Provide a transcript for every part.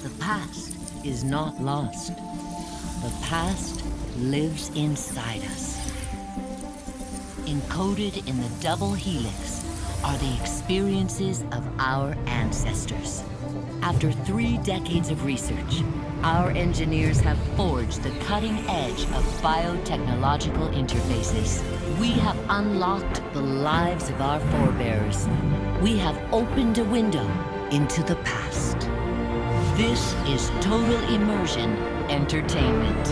The past is not lost. The past lives inside us. Encoded in the double helix are the experiences of our ancestors. After 3 decades of research, our engineers have forged the cutting edge of biotechnological interfaces. We have unlocked the lives of our forebears. We have opened a window into the past. This is total immersion entertainment.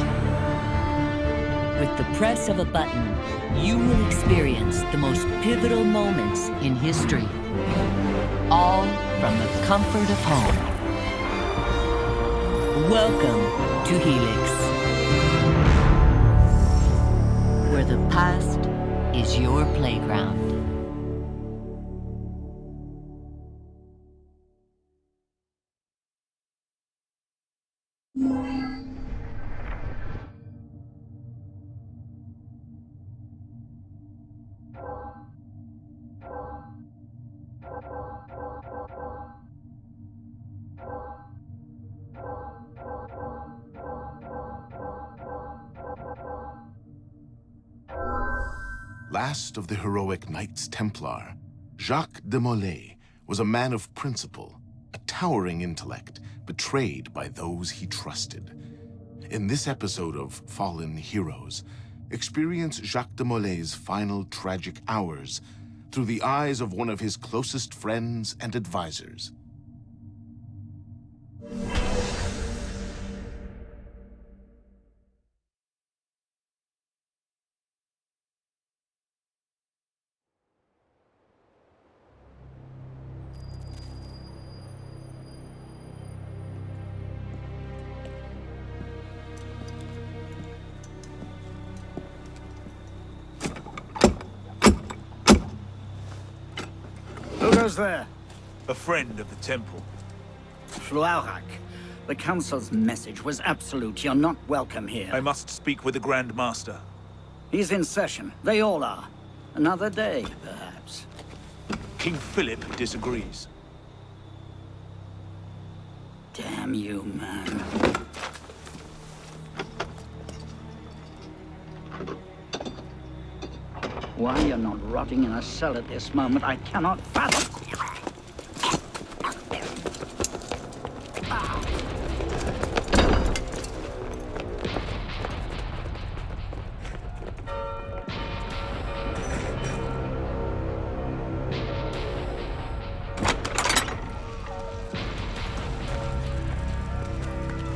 With the press of a button, you will experience the most pivotal moments in history. All from the comfort of home. Welcome to Helix, where the past is your playground. Last of the heroic Knights Templar, Jacques de Molay was a man of principle, a towering intellect, betrayed by those he trusted. In this episode of Fallen Heroes, experience Jacques de Molay's final tragic hours through the eyes of one of his closest friends and advisors. Who goes there? A friend of the temple. Fluaurak. The Council's message was absolute. You're not welcome here. I must speak with the Grand Master. He's in session. They all are. Another day, perhaps. King Philip disagrees. Damn you, man. Why you're not rotting in a cell at this moment, I cannot fathom.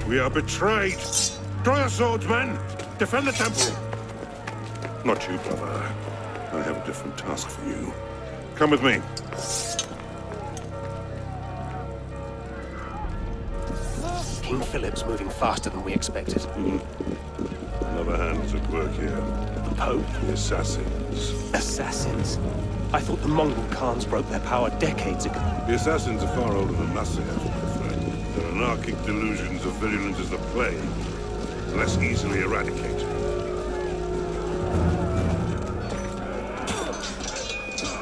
We are betrayed! Draw your swords, men! Defend the temple! Not you, brother. I have a different task for you. Come with me. King Philip's moving faster than we expected. Another hand's at work here. The Pope? The assassins. Assassins? I thought the Mongol Khans broke their power decades ago. The assassins are far older than Nasir, my friend. Their anarchic delusions are virulent as the plague, less easily eradicated.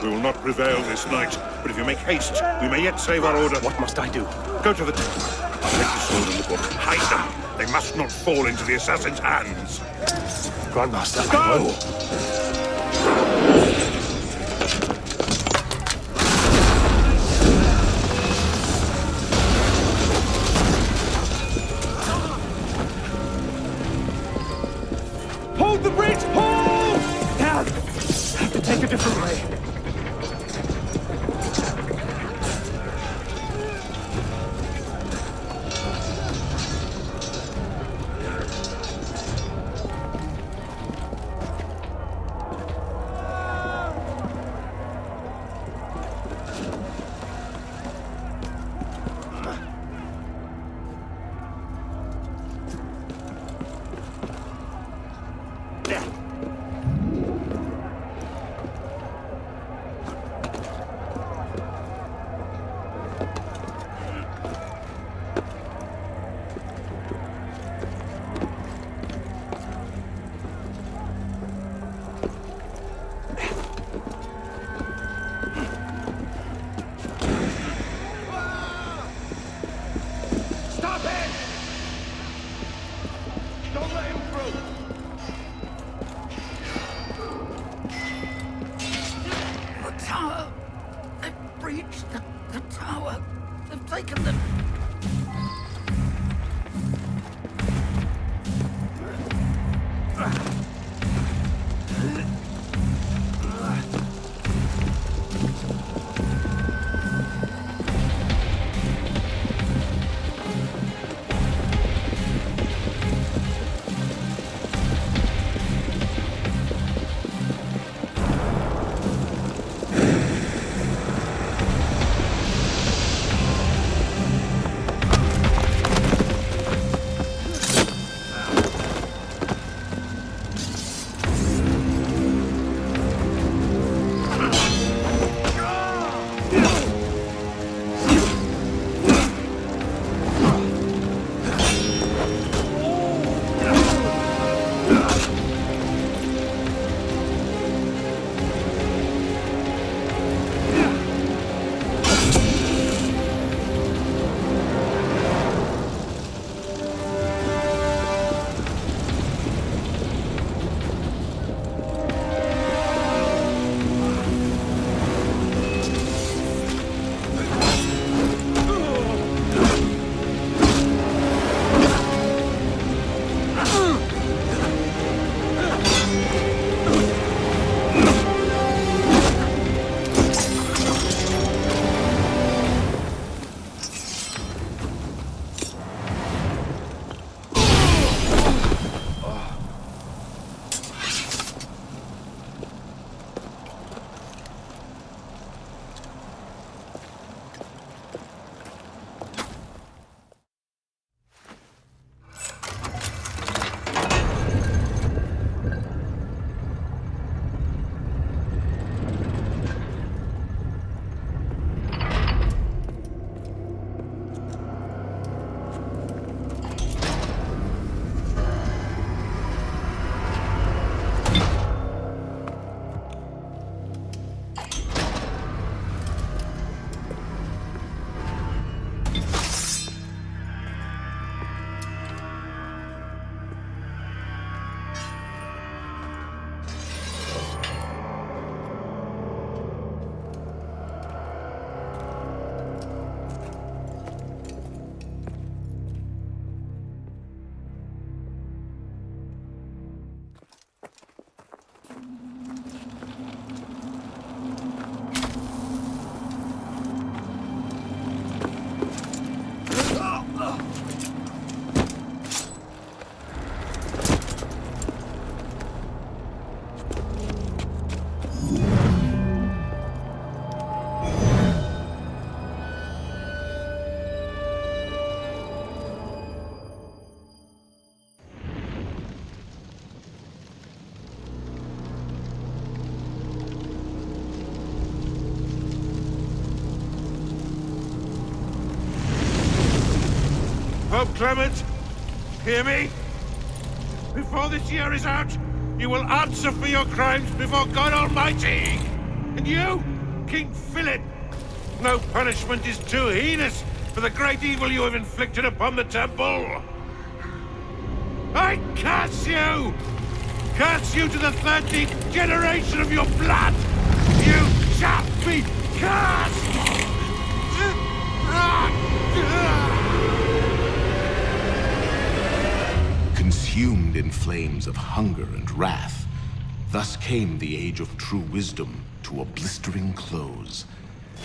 We will not prevail this night, but if you make haste, we may yet save our order. What must I do? Go to the temple. I'll take the sword and the book. Hide them. They must not fall into the assassin's hands. Grandmaster, Go! I will. Hold the bridge! Hold! Down! Have to take a different way. The tower. They've taken them. Pope Clement, hear me? Before this year is out, you will answer for your crimes before God Almighty! And you, King Philip, no punishment is too heinous for the great evil you have inflicted upon the temple! I curse you! Curse you to the 13th generation of your blood! You shall be cursed! Consumed in flames of hunger and wrath, thus came the age of true wisdom to a blistering close.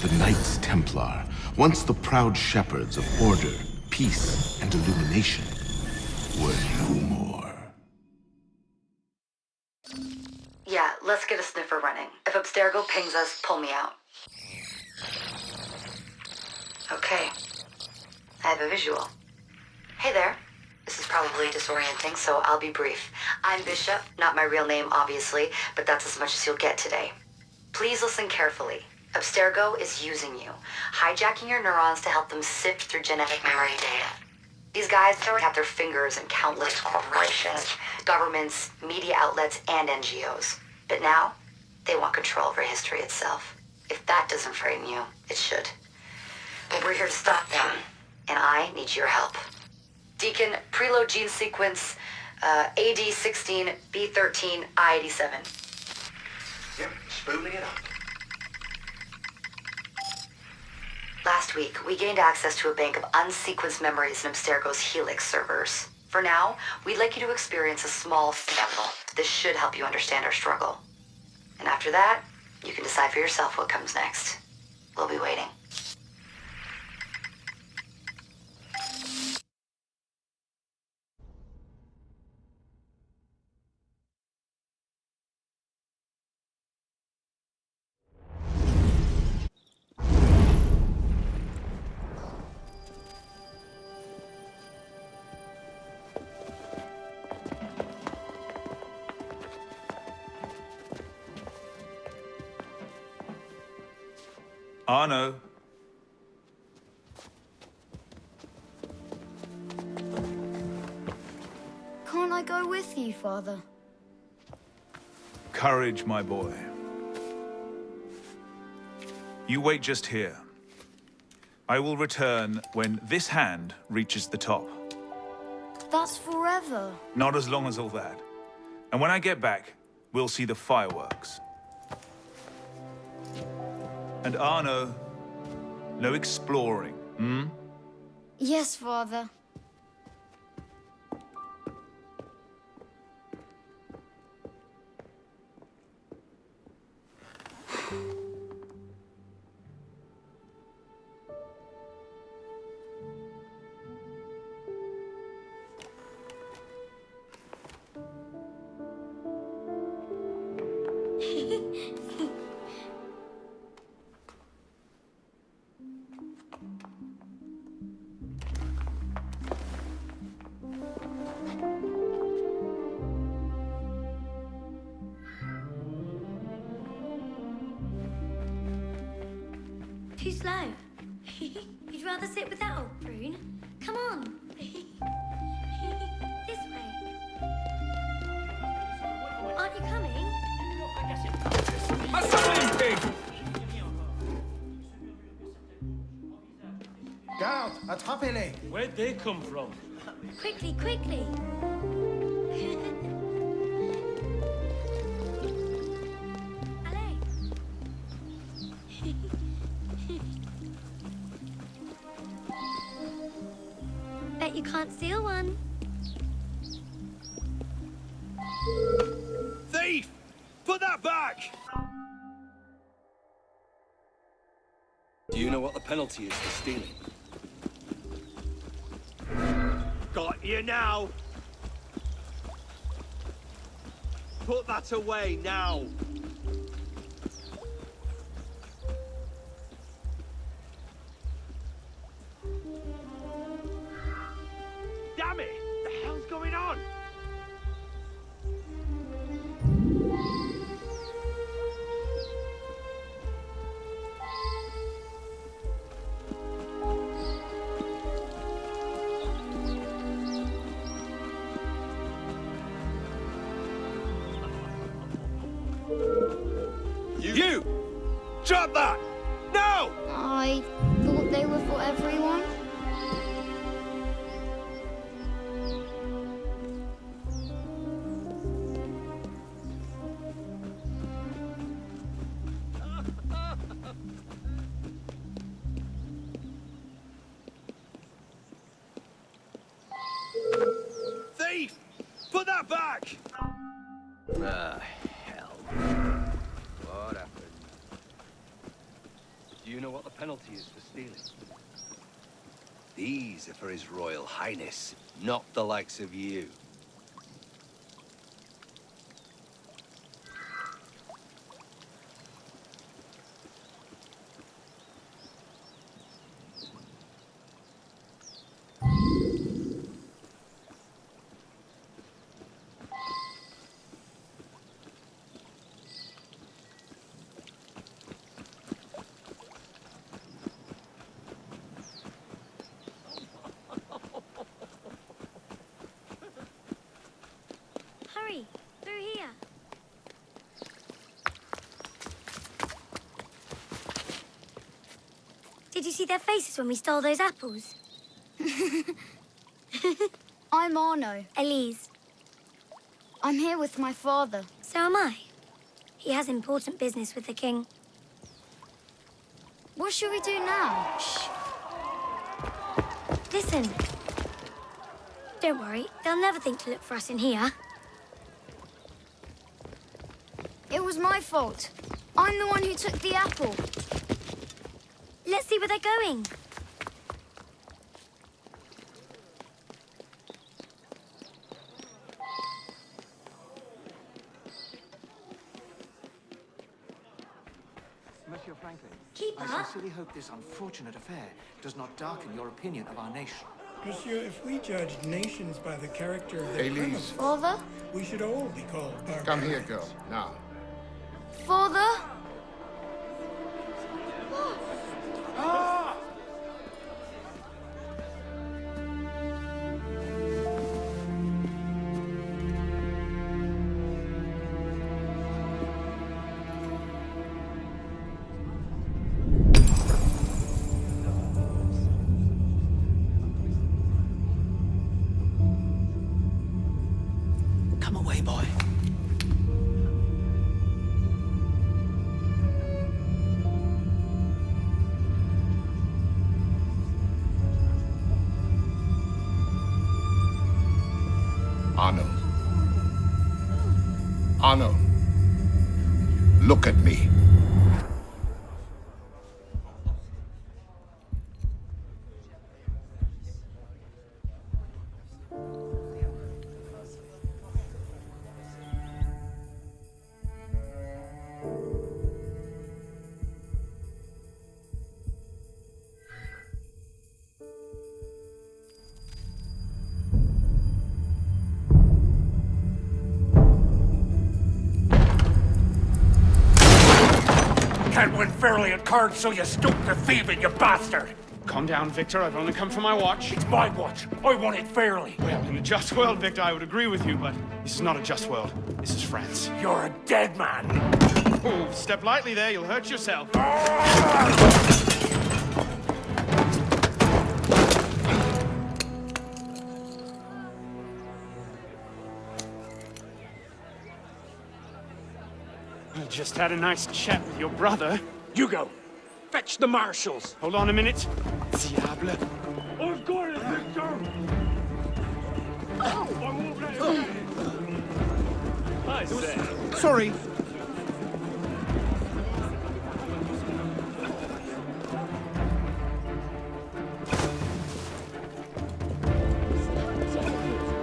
The Knights Templar, once the proud shepherds of order, peace, and illumination, were no more. Yeah, let's get a sniffer running. If Abstergo pings us, pull me out. Okay. I have a visual. Hey there. This is probably disorienting, so I'll be brief. I'm Bishop, not my real name, obviously, but that's as much as you'll get today. Please listen carefully. Abstergo is using you, hijacking your neurons to help them sift through genetic memory data. These guys have their fingers in countless corporations, governments, media outlets, and NGOs. But now, they want control over history itself. If that doesn't frame you, it should. But we're here to stop them, and I need your help. Deacon, preload gene sequence, AD16, B13, I87. Yep, spooling it up. last week, we gained access to a bank of unsequenced memories in Abstergo's Helix servers. For now, we'd like you to experience a small sample. This should help you understand our struggle. And after that, you can decide for yourself what comes next. We'll be waiting. Arno. Can't I go with you, Father? Courage, my boy. You wait just here. I will return when this hand reaches the top. That's forever. Not as long as all that. And when I get back, we'll see the fireworks. And Arno, no exploring, hmm? Yes, Father. Too slow. You'd rather sit with that old prune? Come on. This way. Aren't you coming? Garde, attrapez-les! Where'd they come from? Quickly, quickly. Allez. Bet you can't steal one. Thief! Put that back! Do you know what the penalty is for stealing? Got you now! Put that away now! Damn it! The hell's going on? You! Drop that! No! I thought they were for everyone. Thief! Put that back! Ah, hell. What happened? Do you know what the penalty is for stealing? These are for His Royal Highness, not the likes of you. Hurry, through here. Did you see their faces when we stole those apples? I'm Arno. Elise. I'm here with my father. So am I. He has important business with the king. What shall we do now? Shh. Listen. Don't worry, they'll never think to look for us in here. It was my fault. I'm the one who took the apple. Let's see where they're going. Monsieur Franklin, Keeper? I sincerely hope this unfortunate affair does not darken your opinion of our nation. Monsieur, if we judge nations by the character of their Elise. criminals, Father? we should all be called barbarians. Come here, girl. Now. Father? Come away, boy. Arno. Arno. Look at me. Can't win fairly at cards, so you stoop to thieving, you bastard! Calm down, Victor. I've only come for my watch. It's my watch. I want it fairly. Well, in a just world, Victor, I would agree with you, but this is not a just world. This is France. You're a dead man. Oh, step lightly there. You'll hurt yourself. I just had a nice chat with your brother. You go. Fetch the marshals. Hold on a minute. Diable. I've got it, Victor! I won't let him. I say. Sorry.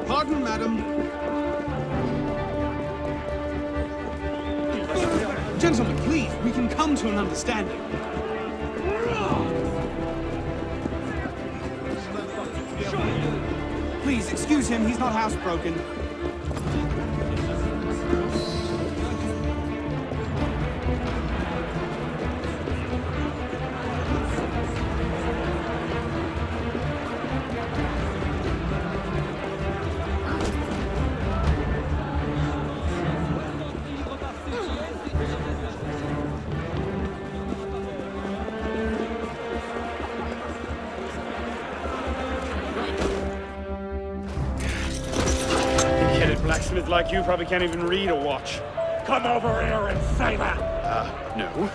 Pardon, madam. Gentlemen, please, we can come to an understanding. Please, excuse him, he's not housebroken. Blacksmith like you probably can't even read or watch. Come over here and say that! No.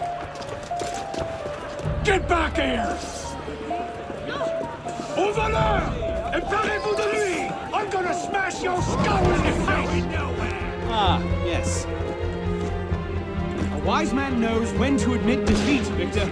Get back here! Over there! Emparez-vous de lui! I'm gonna smash your skull in the face! Ah, yes. A wise man knows when to admit defeat, Victor.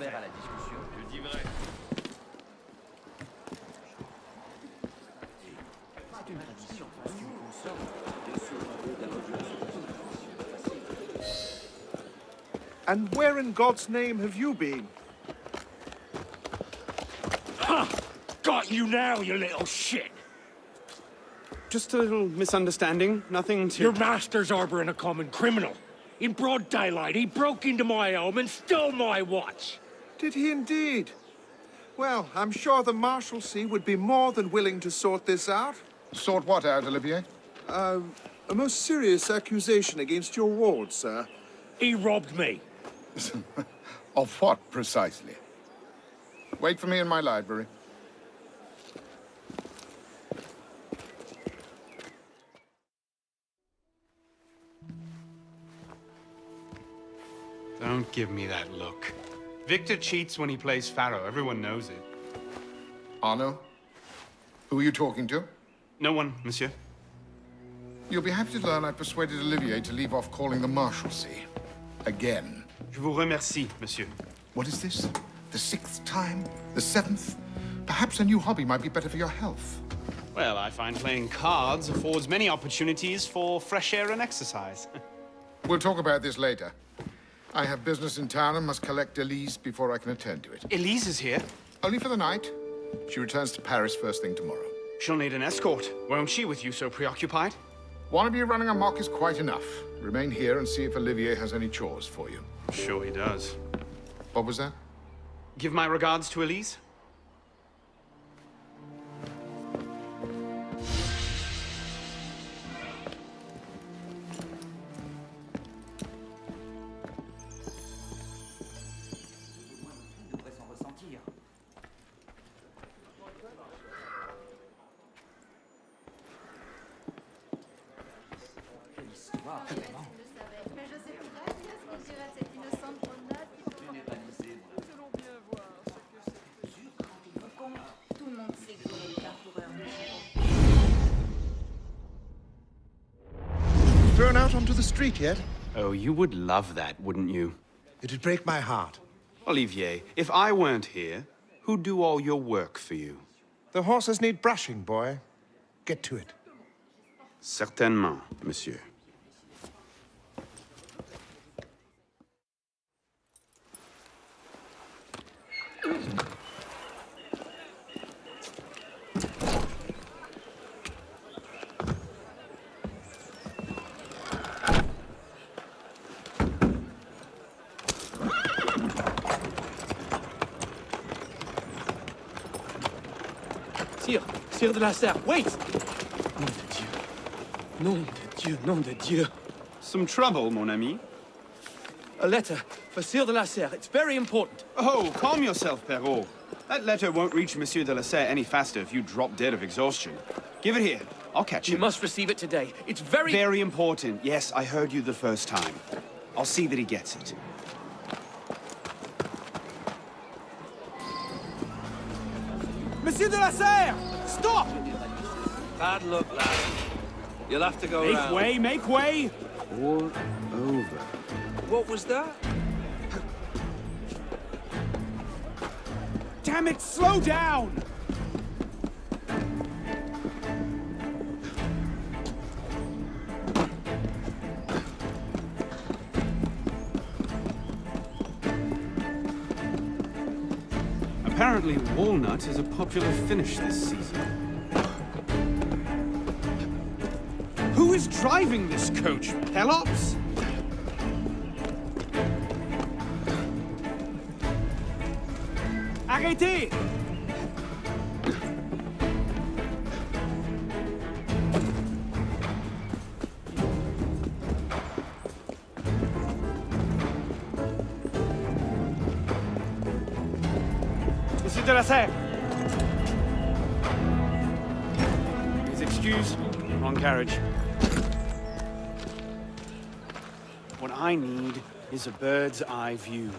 ouvert à la discussion. Je dis vrai. And where in God's name have you been? Ha! Got you now, you little shit! Just a little misunderstanding. Nothing to... Your master's harboring a common criminal. In broad daylight, he broke into my home and stole my watch. Did he indeed? Well, I'm sure the Marshalsea would be more than willing to sort this out. Sort what out, Olivier? A most serious accusation against your ward, sir. He robbed me. Of what, precisely? Wait for me in my library. Don't give me that look. Victor cheats when he plays Pharaoh. Everyone knows it. Arno? Who are you talking to? No one, monsieur. You'll be happy to learn I persuaded Olivier to leave off calling the Marshalsea. Again. Je vous remercie, monsieur. What is this? The 6th time? The 7th? Perhaps a new hobby might be better for your health. Well, I find playing cards affords many opportunities for fresh air and exercise. We'll talk about this later. I have business in town and must collect Elise before I can attend to it. Elise is here? Only for the night. She returns to Paris first thing tomorrow. She'll need an escort, won't she, with you so preoccupied? One of you running amok is quite enough. Remain here and see if Olivier has any chores for you. Sure he does. What was that? Give my regards to Elise. Thrown out onto the street yet? Oh, you would love that, wouldn't you? It'd break my heart. Olivier, if I weren't here, who'd do all your work for you? The horses need brushing, boy. Get to it. Certainement, monsieur. Sire de la Serre, wait! Nom de Dieu, nom de Dieu. Some trouble, mon ami? A letter for Sire de la Serre. It's very important. Oh, calm yourself, Perrault. That letter won't reach Monsieur de la Serre any faster if you drop dead of exhaustion. Give it here. I'll catch you. You must receive it today. It's very... Very important. Yes, I heard you the first time. I'll see that he gets it. Monsieur de la Serre! Stop! Bad luck, lad. You'll have to go Make around. way, make way! War over. What was that? Damn it, slow down! Apparently, walnut is a popular finish this season. Who is driving this coach, Pelops? Arrêtez! Monsieur de la Serre! Please excuse, wrong carriage. What I need is a bird's eye view.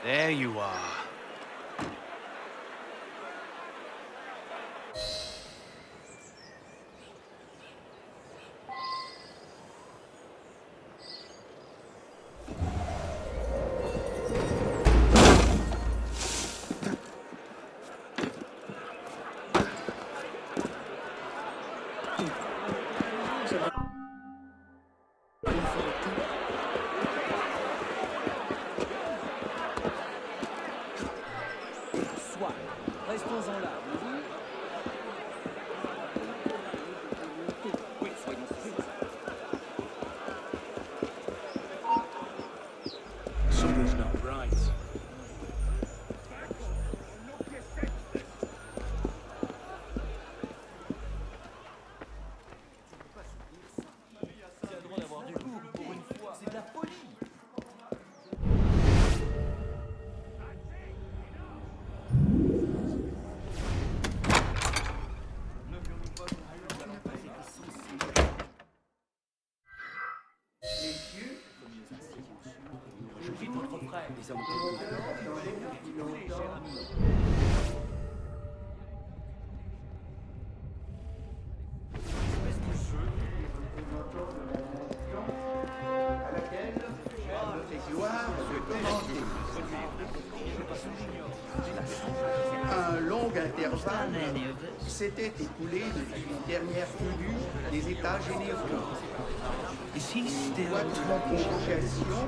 There you are. Something's not right. Un long intervalle s'était écoulé depuis les dernières tenues des États généraux. Quoique la convocation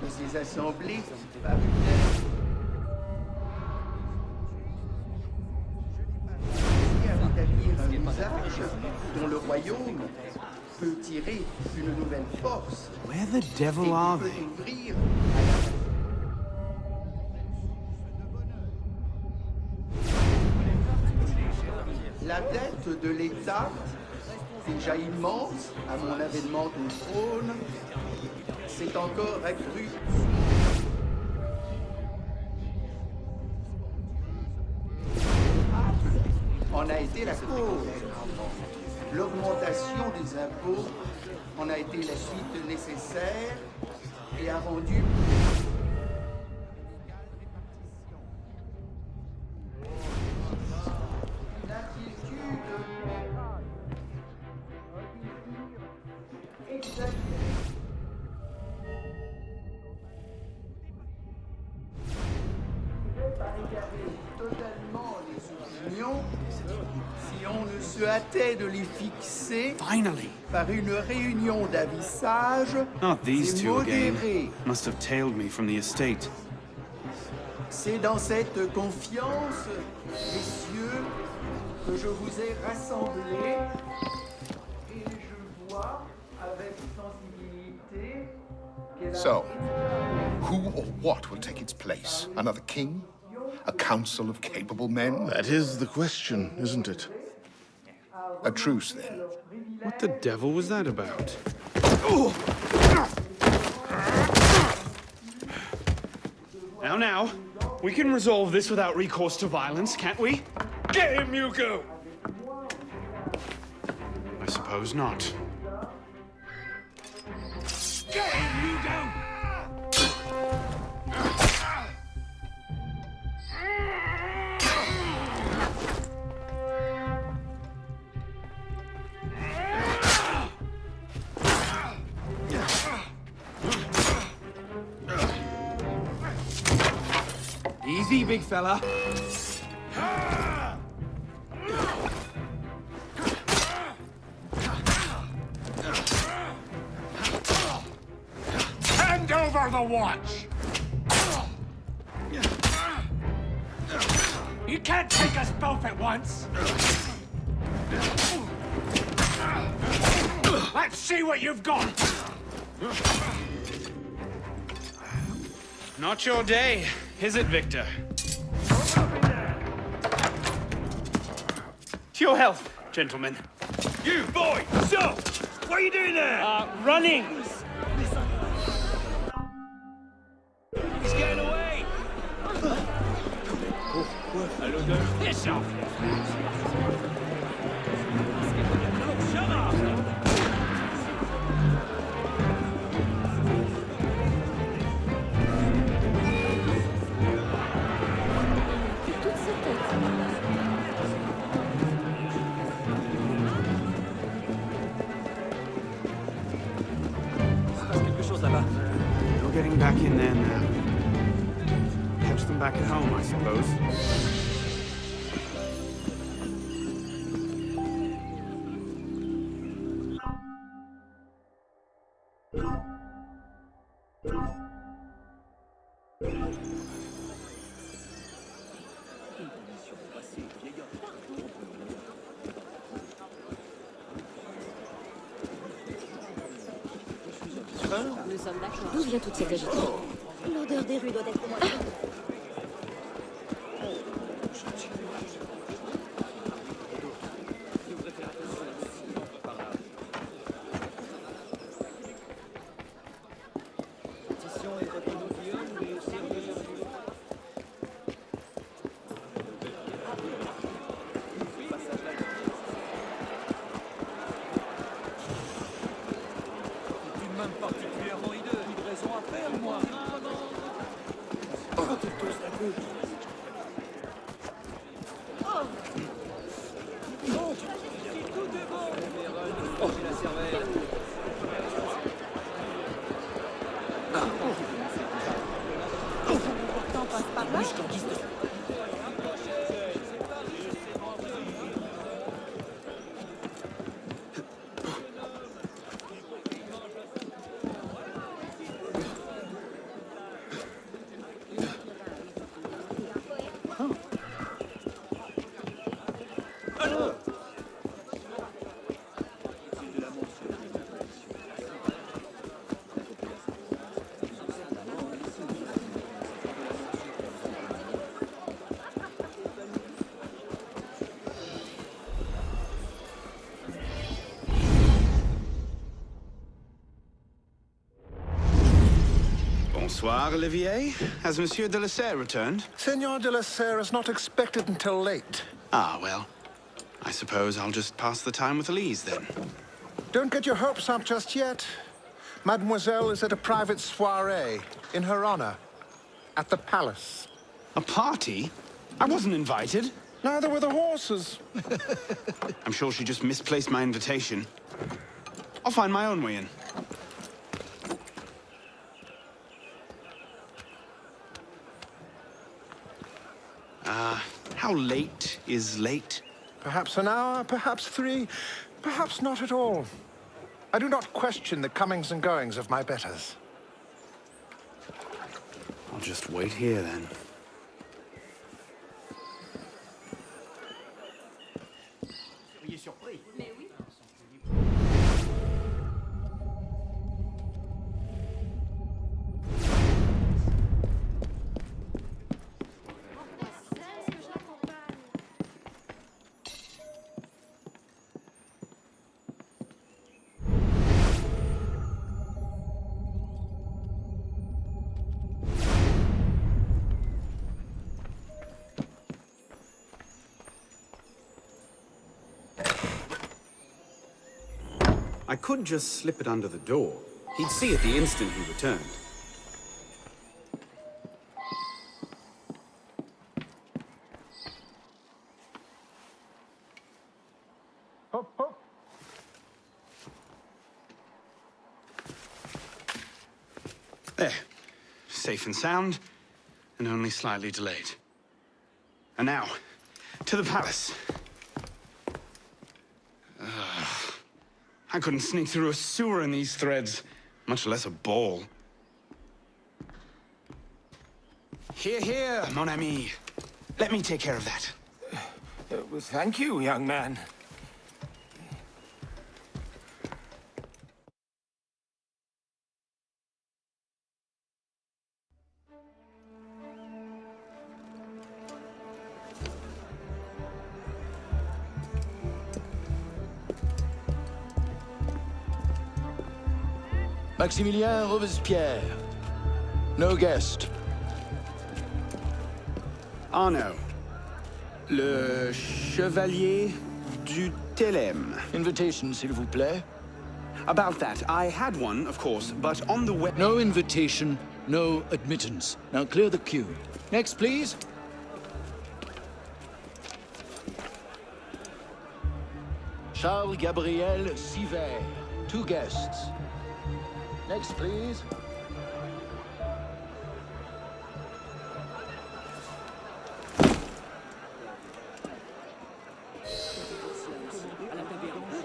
de ces assemblées parut à rétablir un usage dont le royaume peut tirer une nouvelle force. Where the devil are they? Ouvrir la dette de l'État, déjà immense à mon avènement au trône, s'est encore accrue. En a été la cause. L'augmentation des impôts en a été la suite nécessaire et a rendu totalement les opinions si on ne se hâtait de les fixer par une réunion d'avis sages Not these et two again. modérés. Must have tailed me from the estate. C'est dans cette confiance, messieurs, que je vous ai rassemblés et je vois avec sensibilité qu'elle a So, who or what will take its place? Another king? A council of capable men? That is the question, isn't it? A truce, then. What the devil was that about? Now, we can resolve this without recourse to violence, can't we? Get him, Hugo! I suppose not. Get him, Hugo! Easy, big fella. Hand over the watch! You can't take us both at once! Let's see what you've got! Not your day, is it, Victor? To your health, gentlemen. You, boy! So! What are you doing there? Running! He's getting away! Piss off! Shut up! them back in there now. Catch them back at home, I suppose. Nous sommes d'accord. D'où vient toute cette agitation? L'odeur des rues doit être... Bonsoir, Olivier. Has Monsieur de la Serre returned? Senor de la Serre is not expected until late. Ah, well. I suppose I'll just pass the time with Elise, then. Don't get your hopes up just yet. Mademoiselle is at a private soirée in her honor at the palace. A party? I wasn't invited. Neither were the horses. I'm sure she just misplaced my invitation. I'll find my own way in. How late is late? Perhaps an hour, perhaps 3, perhaps not at all. I do not question the comings and goings of my betters. I'll just wait here, then. I could just slip it under the door. He'd see it the instant he returned. Hop, hop. There. Safe and sound, and only slightly delayed. And now, to the palace. I couldn't sneak through a sewer in these threads, much less a ball. Here, here, mon ami. Let me take care of that. Well, thank you, young man. Maximilien Robespierre. No guest. Arnaud. Le Chevalier du Télème. Invitation, s'il vous plaît. About that, I had one, of course, but on the way... No invitation, no admittance. Now clear the queue. Next, please. Charles Gabriel Sivert. 2 guests. Next, please.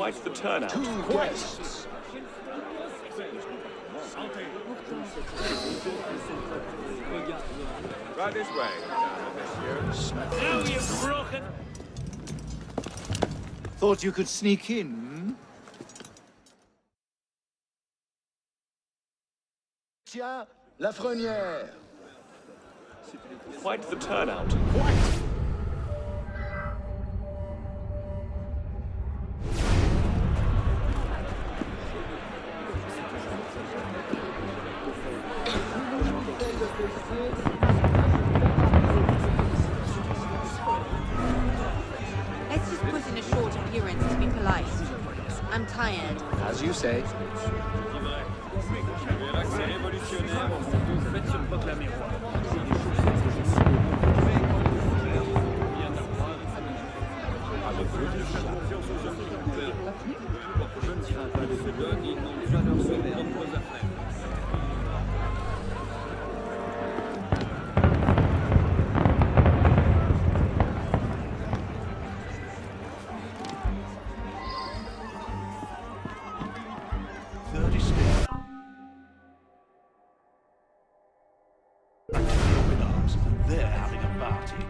Quite the turnout. 2 guests. Right this way, monsieur. Now you've broken. Thought you could sneak in? Tiens, la frenière. Quite the turnout. Let's just put in a short appearance to be polite. I'm tired. As you say. They're having a party.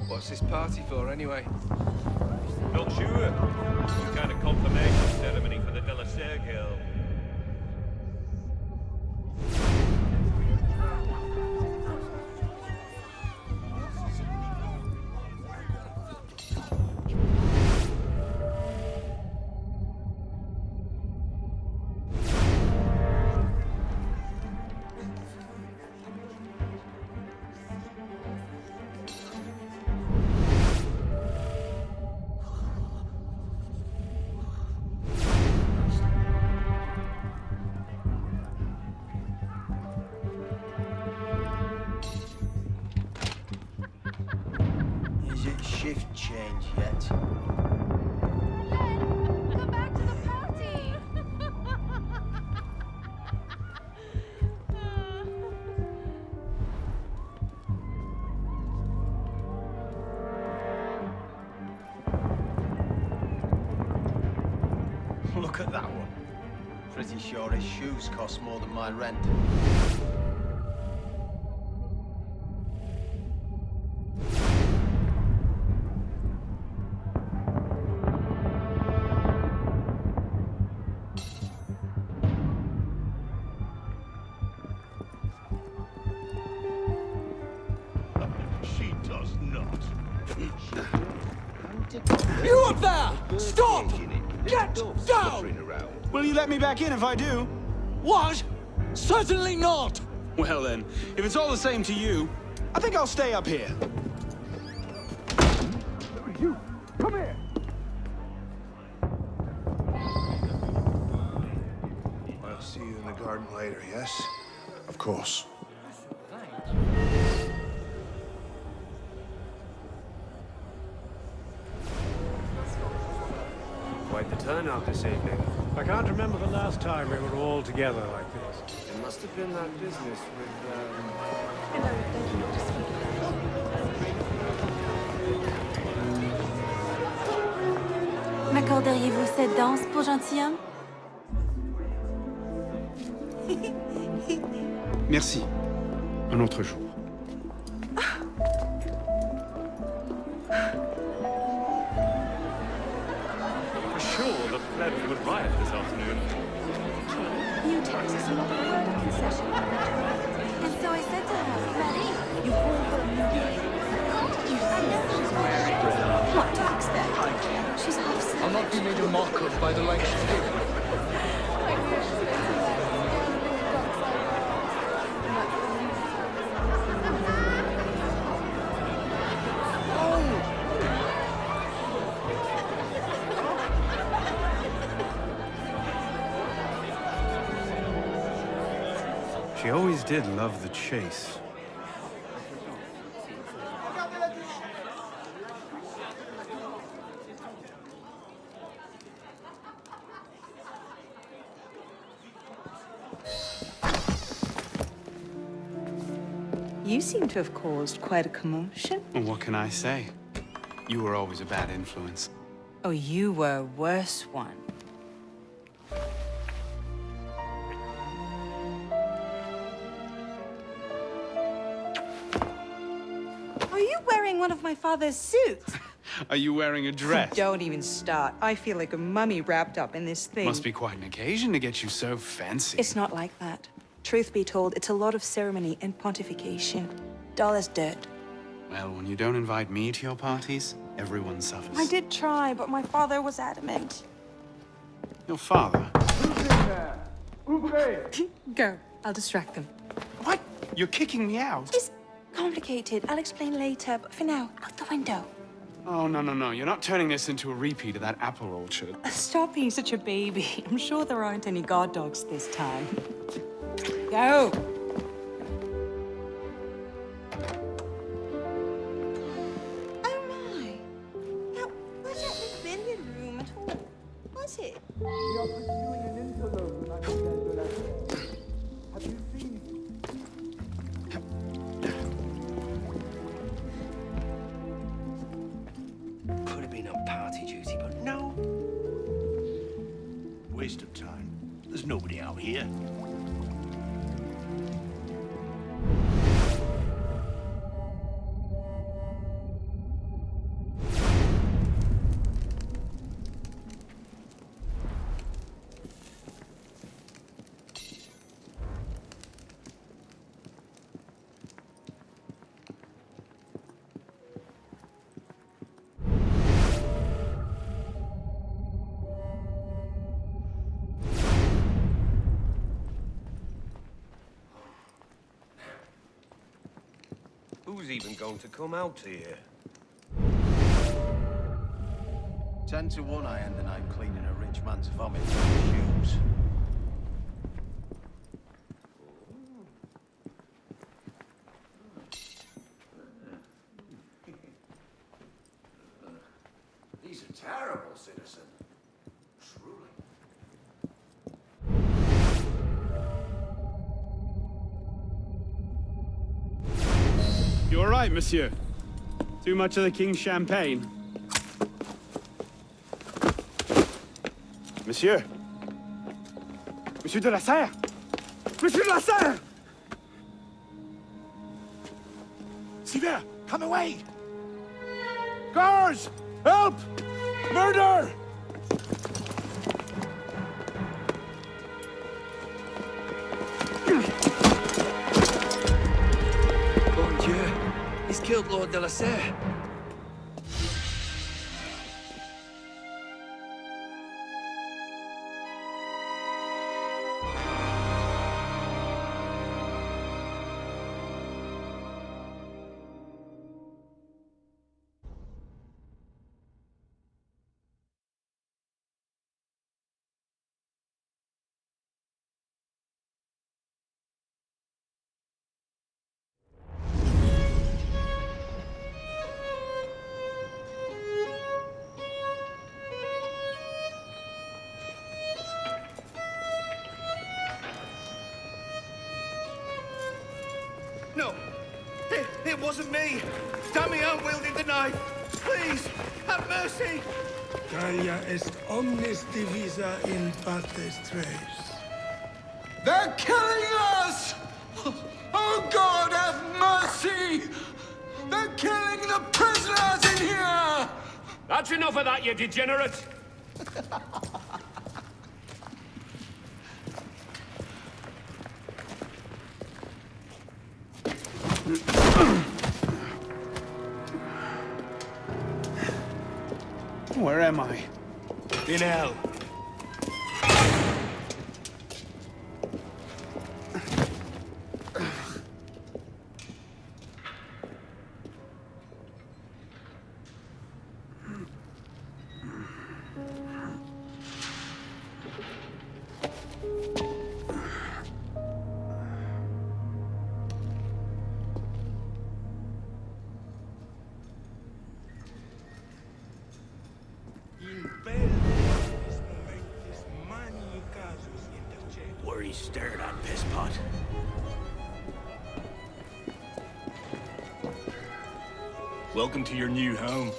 What's this party for, anyway? Not sure. Some kind of confirmation ceremony for the De La Serre girl. Is it shift change yet? Come back to the party! Look at that one. Pretty sure his shoes cost more than my rent. She does not. You up there! Stop! Get down! Will you let me back in if I do? What? Certainly not! Well then, if it's all the same to you, I think I'll stay up here. You, come here. I'll see you in the garden later, yes? Of course. Quite the turnout this evening. I can't remember the last time we were all together like this. It must have been that business M'accorderiez-vous cette danse pour gentilhomme? Merci. Un autre jour. For sure, the pleb would riot this afternoon. You tax us a lot of word concession. And so I said to her, Marie, you call her a movie. I know she's wearing. What do you expect? She's half. I'll not be made a mock of by the likes of you. She always did love the chase. You seem to have caused quite a commotion. Well, what can I say? You were always a bad influence. Oh, you were a worse one. wearing one of my father's suits. Are you wearing a dress? Don't even start. I feel like a mummy wrapped up in this thing. Must be quite an occasion to get you so fancy. It's not like that. Truth be told, it's a lot of ceremony and pontification. Dull as dirt. Well, when you don't invite me to your parties, everyone suffers. I did try, but my father was adamant. Your father? Who's in there? Go. I'll distract them. What? You're kicking me out? It's complicated. I'll explain later, but for now, out the window. Oh, no. You're not turning this into a repeat of that apple orchard. Stop being such a baby. I'm sure there aren't any guard dogs this time. Go! Oh my! That wasn't the billiard room at all, was it? We are pursuing an interlude, Mademoiselle de la Serre. Have you seen? Could have been on party duty, but no. Waste of time. There's nobody out here. Who's even going to come out here? 10 to 1 I end the night cleaning a rich man's vomit from his shoes. These are terrible, citizen. Truly. You all right, monsieur? Too much of the king's champagne? Monsieur? Monsieur de la Serre? Monsieur de la Serre! Sylvain, come away! Guards! Help! Murder! Bon Dieu! He's killed Lord de la Serre. No! It wasn't me! Damian wielded the knife! Please, have mercy! Talia est omnis divisa in partes tres. They're killing us! Oh God, have mercy! They're killing the prisoners in here! That's enough of that, you degenerate! Where am I? In hell. Where he stared at, pisspot. Welcome to your new home.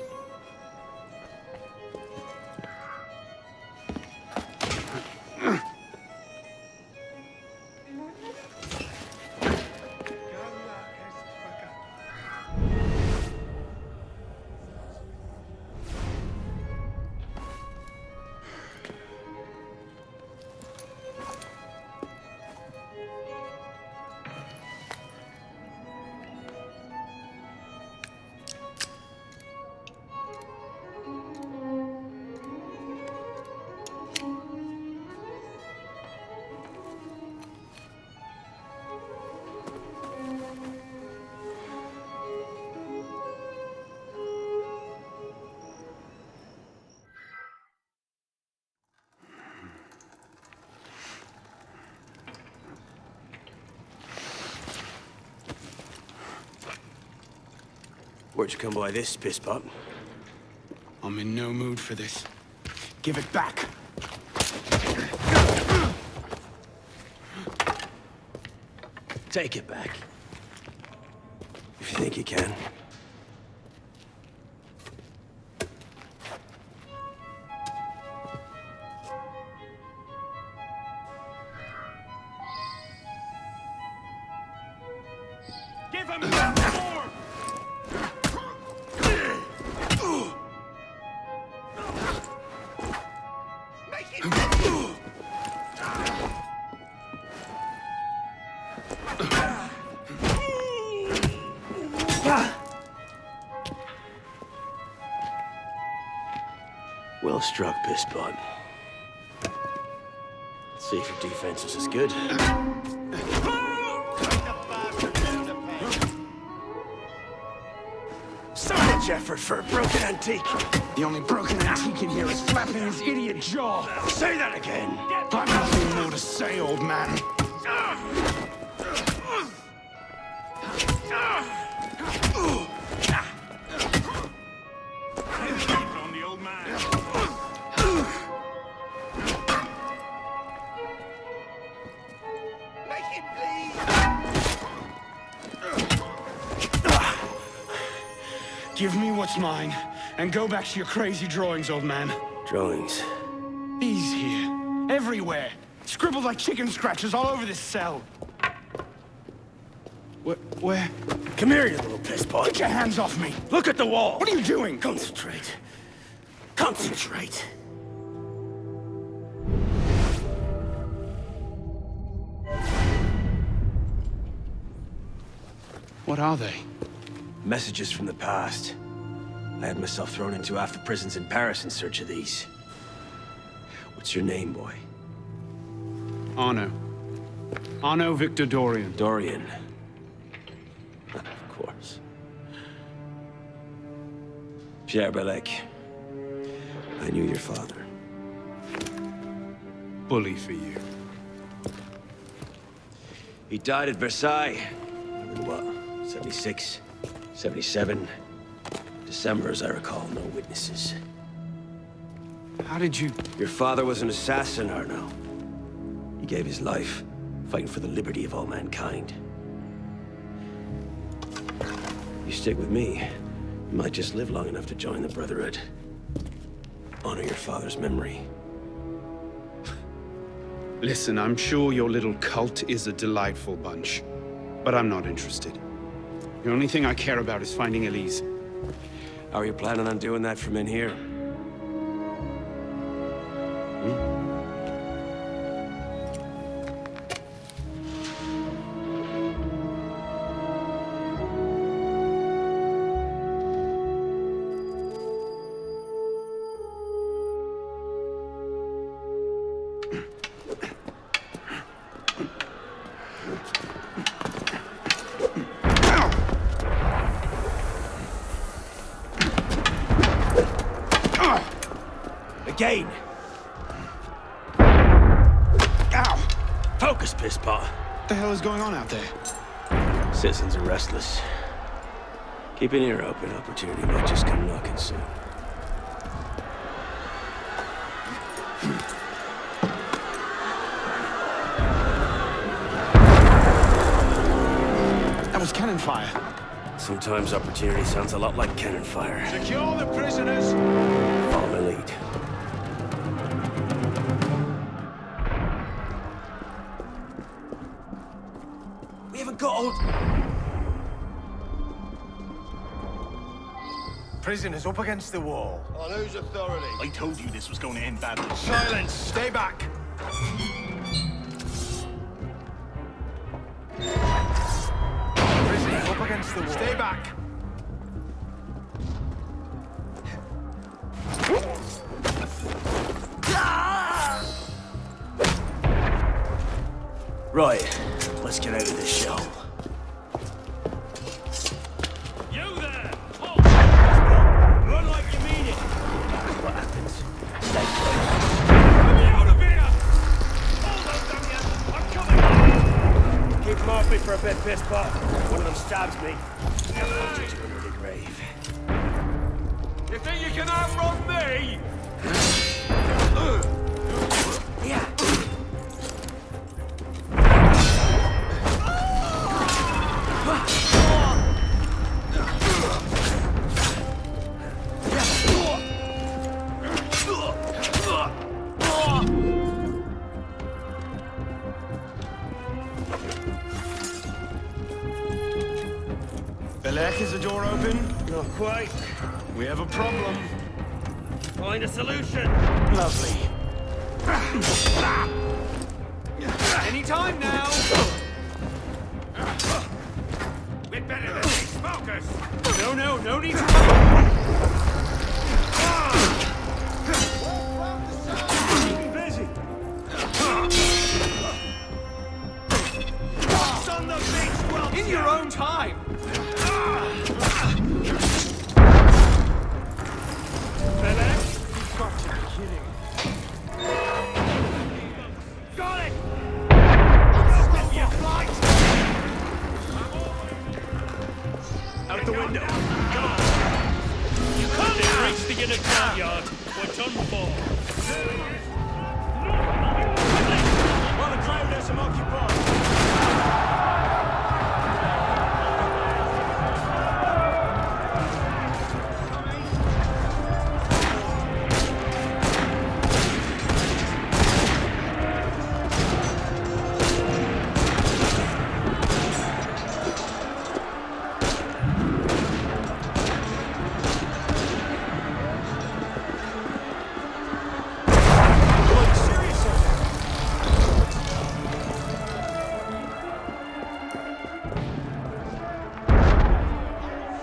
Where'd you come by this, pisspot? I'm in no mood for this. Give it back. Take it back. If you think you can. Give him more! Well struck, pisspot. Let's see if your defense is as good. So much effort for a broken antique. The only broken antique in here is flapping his idiot jaw. Say that again. I've nothing more to say, old man. On the old man. Make it bleed! Give me what's mine, and go back to your crazy drawings, old man. Drawings. These here. Everywhere. Scribbled like chicken scratches all over this cell. Where? Come here, you little pisspot. Get your hands off me! Look at the wall. What are you doing? Concentrate. Concentrate. What are they? Messages from the past. I had myself thrown into half the prisons in Paris in search of these. What's your name, boy? Arno. Arno Victor Dorian. Dorian. Of course. Pierre Belec. I knew your father. Bully for you. He died at Versailles. In what? 76? 77? December, as I recall, no witnesses. How did you... Your father was an assassin, Arno. He gave his life, fighting for the liberty of all mankind. You stick with me, you might just live long enough to join the Brotherhood. Honor your father's memory. Listen, I'm sure your little cult is a delightful bunch, but I'm not interested. The only thing I care about is finding Elise. How are you planning on doing that from in here? Again! Ow! Focus, pisspot. What the hell is going on out there? Citizens are restless. Keep an ear open. Opportunity might just come knocking soon. That was cannon fire. Sometimes opportunity sounds a lot like cannon fire. Secure the prisoners! Follow my lead. We haven't got all... Prisoners up against the wall. On whose authority? I told you this was going to end badly. Silence! Stay back! Prisoners up against the wall. Stay back! Right, let's get out of this shell. You there! Halt! Run like you mean it! That's what happens. Stay close. Get me out of here! Hold on, damn you! I'm coming! Keep them off me for a bit, piss pot. One of them stabs me. I'll put you into the grave. You think you can outrun me? Yeah. Belek, is the door open? Not quite. We have a problem. Find a solution. Lovely. Any time now. We're better than these smokers. No need to... Keep busy. On the beach, well, In your own time. Belek, you've got to be kidding. got it. Stop your flight. Out the window. Come on. You can't reach the inner courtyard. We're done for. Well, the crowd has some occupied.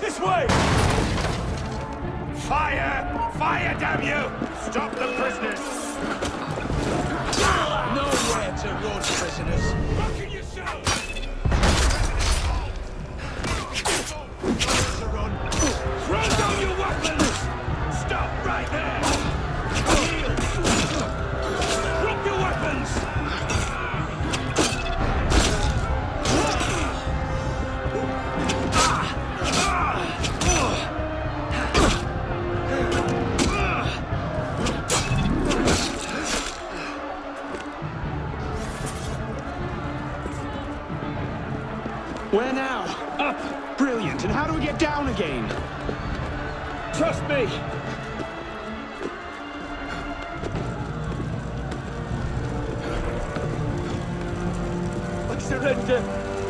This way! Fire! Fire, damn you! Stop the prisoners! Nowhere to run, prisoners. What can you show? Throw down your weapons! Stop right there! Kneel! Drop your weapons! Where now? Up! Brilliant. And how do we get down again? Trust me! I surrender!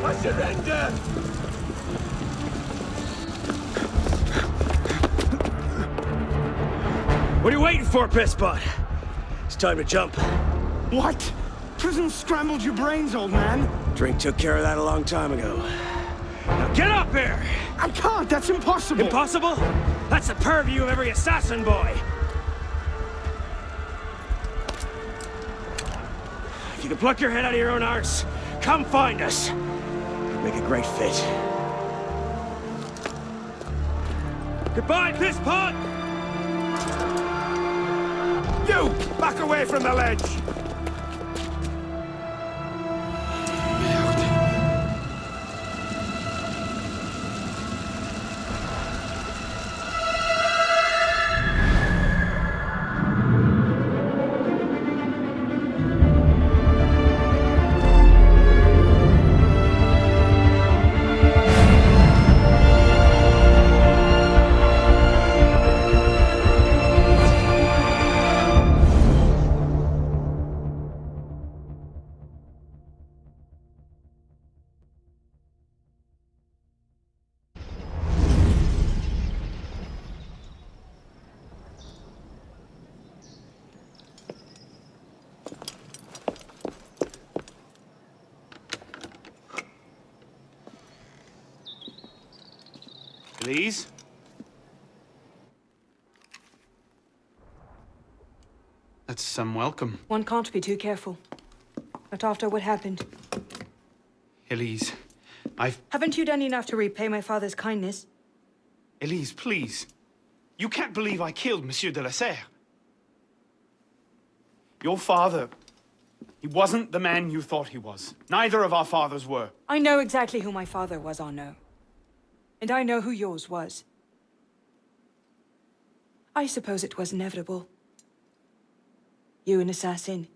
I surrender! What are you waiting for, pisspot? It's time to jump. What? Prison scrambled your brains, old man. Drink took care of that a long time ago. Now get up here! I can't. That's impossible. Impossible? That's the purview of every assassin boy. If you can pluck your head out of your own arse, come find us. Make a great fit. Goodbye, pisspot! You! Back away from the ledge! Please? That's some welcome. One can't be too careful. Not after what happened. Elise, Haven't you done enough to repay my father's kindness? Elise, please. You can't believe I killed Monsieur de la Serre. Your father... He wasn't the man you thought he was. Neither of our fathers were. I know exactly who my father was, Arno. And I know who yours was. I suppose it was inevitable. You an assassin,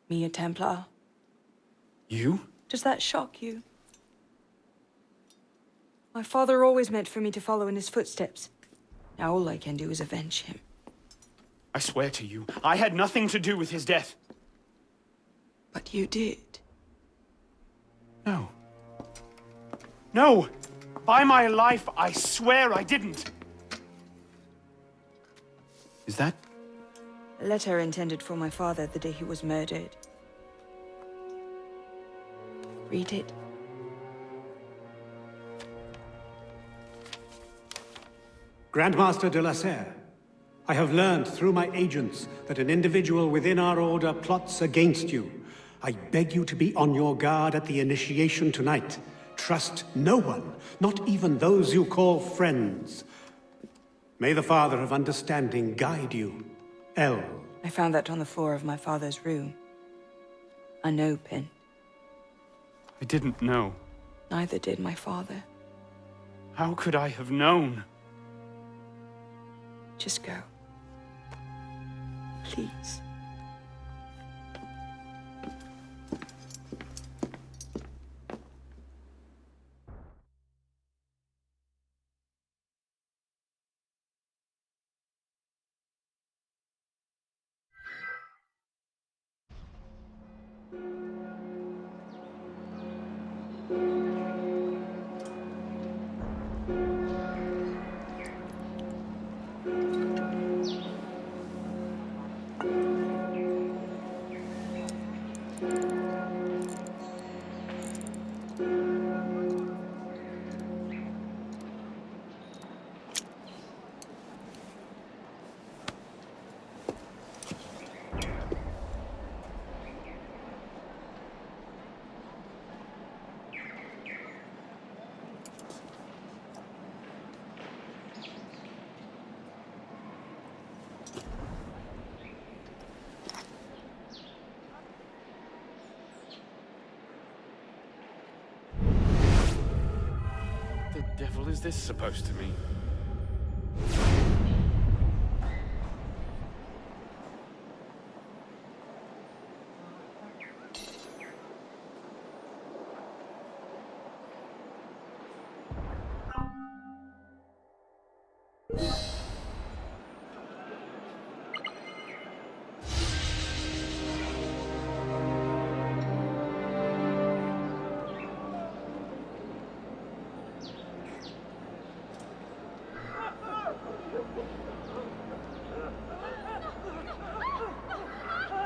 me a Templar. You? Does that shock you? My father always meant for me to follow in his footsteps. Now all I can do is avenge him. I swear to you, I had nothing to do with his death. But you did. No. No! By my life, I swear I didn't. Is that? A letter intended for my father the day he was murdered. Read it. Grandmaster de la Serre, I have learned through my agents that an individual within our order plots against you. I beg you to be on your guard at the initiation tonight. Trust no one, not even those you call friends. May the Father of Understanding guide you. L. I found that on the floor of my father's room. Unopened. I didn't know. Neither did my father. How could I have known? Just go. Please. What the devil is this supposed to mean?